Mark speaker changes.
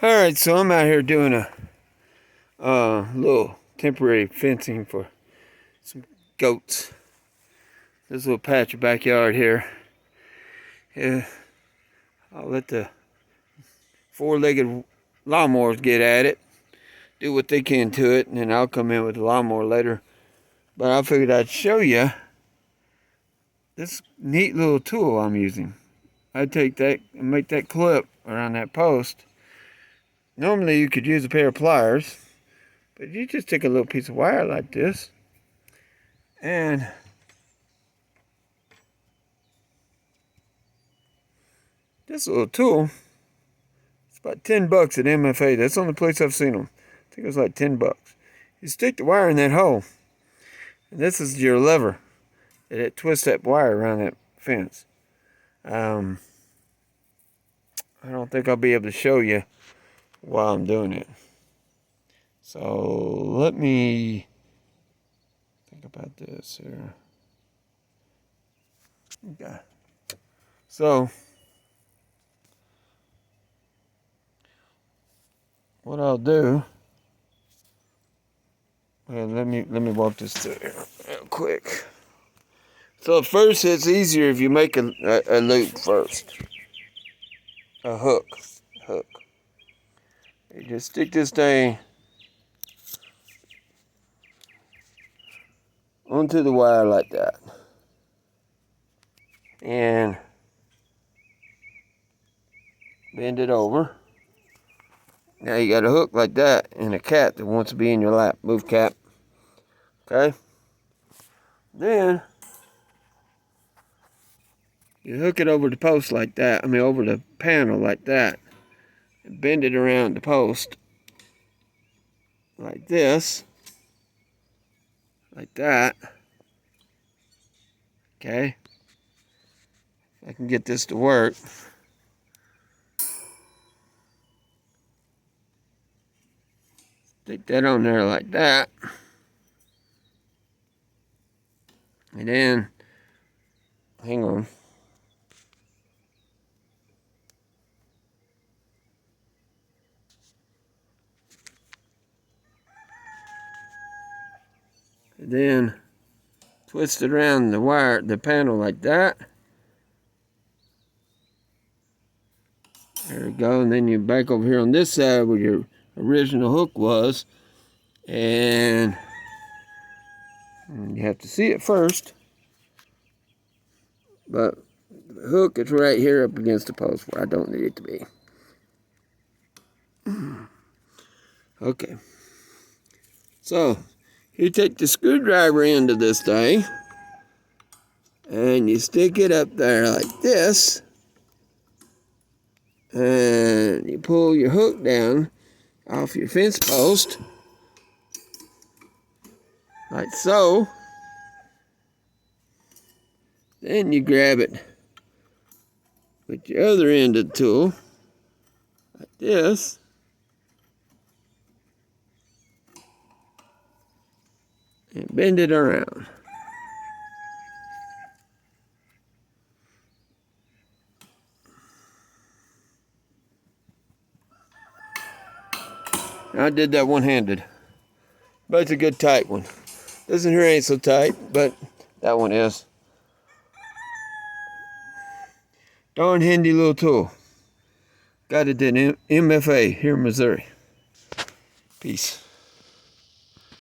Speaker 1: Alright, so I'm out here doing a little temporary fencing for some goats. This little patch of backyard here. Yeah, I'll let the four-legged lawnmowers get at it, do what they can to it, and then I'll come in with the lawnmower later. But I figured I'd show you this neat little tool I'm using. I'd take that and make that clip around that post. Normally you could use a pair of pliers, but you just take a little piece of wire like this, and this little tool, it's about 10 bucks at MFA. That's the only place I've seen them. I think it was like 10 bucks. You stick the wire in that hole, and this is your lever. It twists that wire around that fence. I don't think I'll be able to show you while I'm doing it. So let me think about this here. Okay. So what I'll do, well, let me walk this through here real quick. So at first it's easier if you make a loop first. A hook. You just stick this thing onto the wire like that. And bend it over. Now you got a hook like that and a cat that wants to be in your lap. Move, cat. Okay? Then you hook it over the post like that. Over the panel like that. And bend it around the post like this. Like that. Okay? If I can get this to work. Stick that on there like that. And then, hang on. And then twist it around the wire, the panel like that. There we go. And then you back over here on this side where your original hook was. And you have to see it first. But the hook is right here up against the post where I don't need it to be. Okay. So, you take the screwdriver end of this thing. And you stick it up there like this. And you pull your hook down off your fence post. Like so. Then you grab it with your other end of the tool, like this. And bend it around. I did that one-handed, but it's a good tight one. This one here ain't so tight, but that one is. Darn handy little tool. Got it at MFA here in Missouri. Peace.